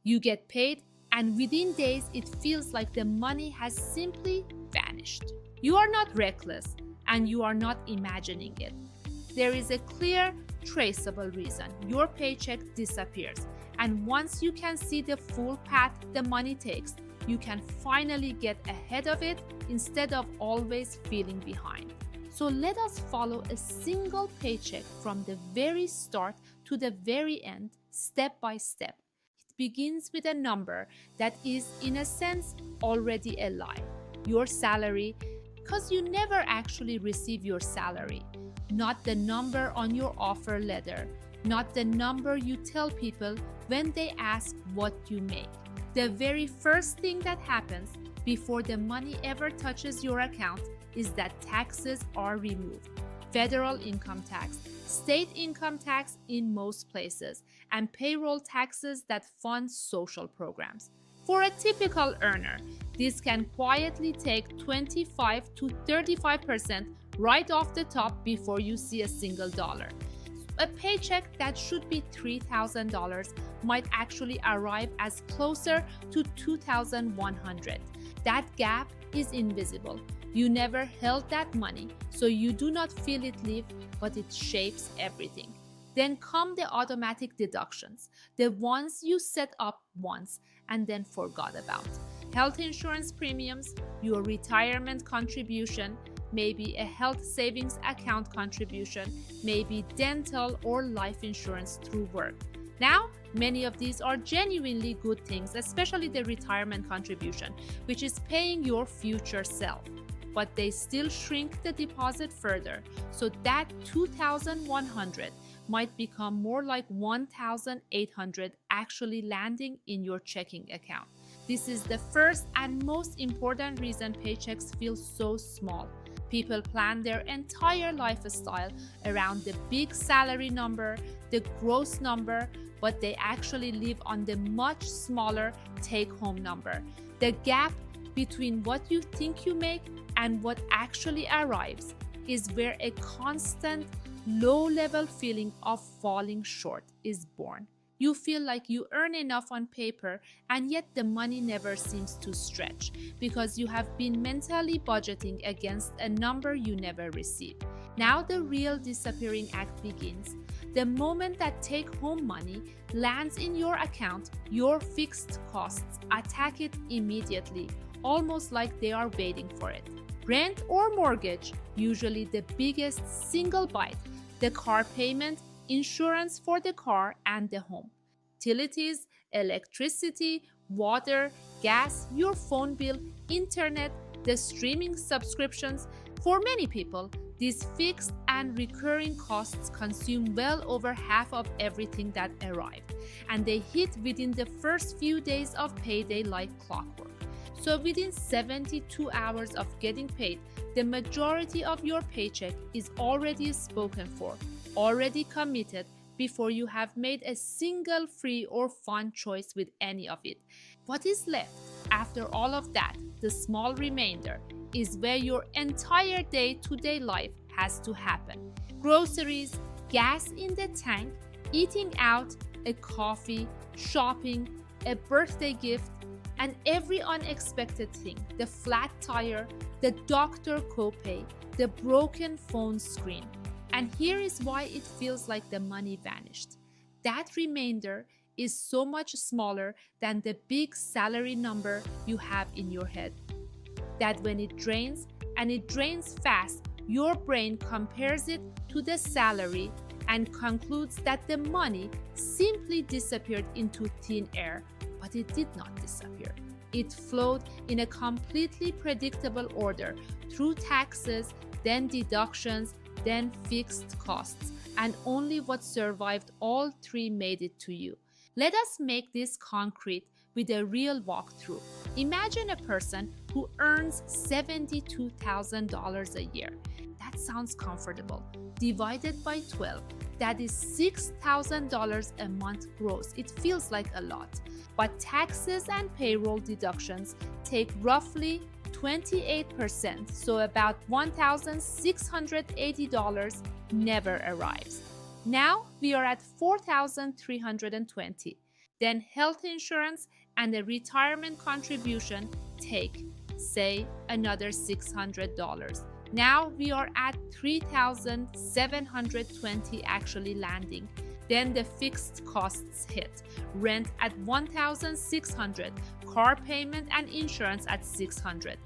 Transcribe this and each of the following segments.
You get paid, and within days, it feels like the money has simply vanished. You are not reckless, and you are not imagining it. There is a clear, traceable reason your paycheck disappears, and once you can see the full path the money takes, you can finally get ahead of it instead of always feeling behind. So let us follow a single paycheck from the very start to the very end, step by step. It begins with a number that is, in a sense, already a lie. Your salary, because you never actually receive your salary. Not the number on your offer letter, not the number you tell people when they ask what you make. The very first thing that happens before the money ever touches your account is that taxes are removed. Federal income tax, state income tax in most places, and payroll taxes that fund social programs. For a typical earner, this can quietly take 25 to 35% right off the top before you see a single dollar. A paycheck that should be $3,000 might actually arrive as closer to $2,100. That gap is invisible. You never held that money, so you do not feel it leave, but it shapes everything. Then come the automatic deductions, the ones you set up once and then forgot about. Health insurance premiums, your retirement contribution, maybe a health savings account contribution, maybe dental or life insurance through work. Now, many of these are genuinely good things, especially the retirement contribution, which is paying your future self. But they still shrink the deposit further, so that $2,100 might become more like $1,800 actually landing in your checking account. This is the first and most important reason paychecks feel so small. People plan their entire lifestyle around the big salary number, the gross number, but they actually live on the much smaller take-home number. The gap between what you think you make and what actually arrives is where a constant, low-level feeling of falling short is born. You feel like you earn enough on paper, and yet the money never seems to stretch because you have been mentally budgeting against a number you never receive. Now the real disappearing act begins. The moment that take-home money lands in your account, your fixed costs attack it immediately, almost like they are waiting for it. Rent or mortgage, usually the biggest single bite, the car payment, insurance for the car and the home, utilities, electricity, water, gas, your phone bill, internet, the streaming subscriptions. For many people, these fixed and recurring costs consume well over half of everything that arrived, and they hit within the first few days of payday like clockwork. So within 72 hours of getting paid, the majority of your paycheck is already spoken for, already committed, before you have made a single free or fun choice with any of it. What is left after all of that, the small remainder, is where your entire day-to-day life has to happen. Groceries, gas in the tank, eating out, a coffee, shopping, a birthday gift, and every unexpected thing, the flat tire, the doctor copay, the broken phone screen. And here is why it feels like the money vanished. That remainder is so much smaller than the big salary number you have in your head, that when it drains, and it drains fast, your brain compares it to the salary and concludes that the money simply disappeared into thin air. But it did not disappear. It flowed in a completely predictable order through taxes, then deductions, then fixed costs, and only what survived all three made it to you. Let us make this concrete with a real walkthrough. Imagine a person who earns $72,000 a year. That sounds comfortable. Divided by 12, that is $6,000 a month gross. It feels like a lot. But taxes and payroll deductions take roughly 28%, so about $1,680 never arrives. Now we are at $4,320. then health insurance and a retirement contribution take, say, another $600. Now we are at $3,720 actually landing. Then the fixed costs hit. Rent at $1,600, car payment and insurance at $600,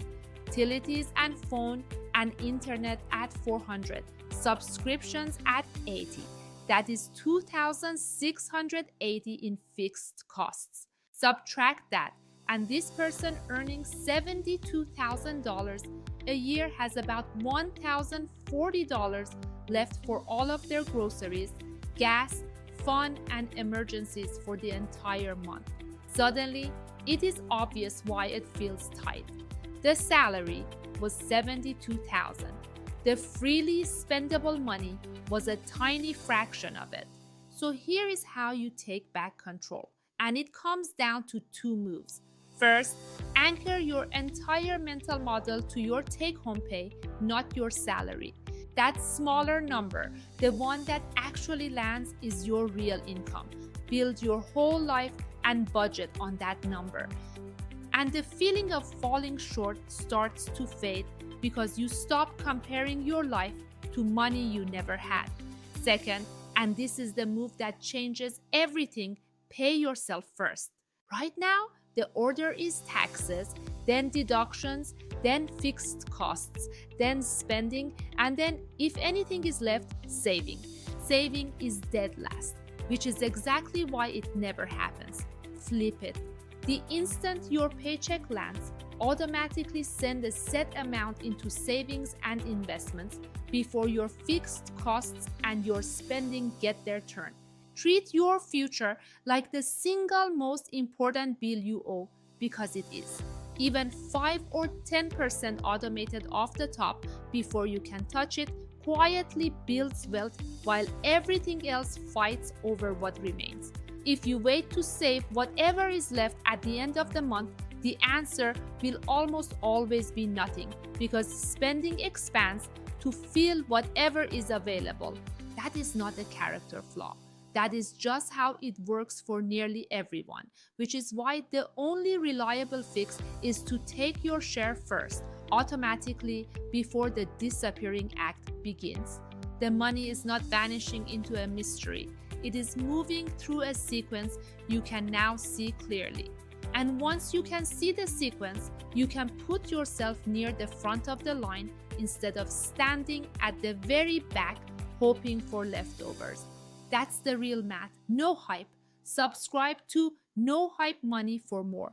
utilities and phone and internet at $400, subscriptions at $80. That is $2,680 in fixed costs. Subtract that, and this person earning $72,000 a year has about $1,040 left for all of their groceries, gas, fun, and emergencies for the entire month. Suddenly, it is obvious why it feels tight. The salary was $72,000. The freely spendable money was a tiny fraction of it. So here is how you take back control. And it comes down to two moves. First, anchor your entire mental model to your take-home pay, not your salary. That smaller number, the one that actually lands, is your real income. Build your whole life and budget on that number. And the feeling of falling short starts to fade because you stop comparing your life to money you never had. Second, and this is the move that changes everything, pay yourself first. Right now, the order is taxes, then deductions, then fixed costs, then spending, and then, if anything is left, saving. Saving is dead last, which is exactly why it never happens. Flip it. The instant your paycheck lands, automatically send a set amount into savings and investments before your fixed costs and your spending get their turn. Treat your future like the single most important bill you owe, because it is. Even 5 or 10% automated off the top before you can touch it quietly builds wealth while everything else fights over what remains. If you wait to save whatever is left at the end of the month, the answer will almost always be nothing, because spending expands to fill whatever is available. That is not a character flaw. That is just how it works for nearly everyone, which is why the only reliable fix is to take your share first, automatically, before the disappearing act begins. The money is not vanishing into a mystery. It is moving through a sequence you can now see clearly. And once you can see the sequence, you can put yourself near the front of the line instead of standing at the very back hoping for leftovers. That's the real math. No hype. Subscribe to No Hype Money for more.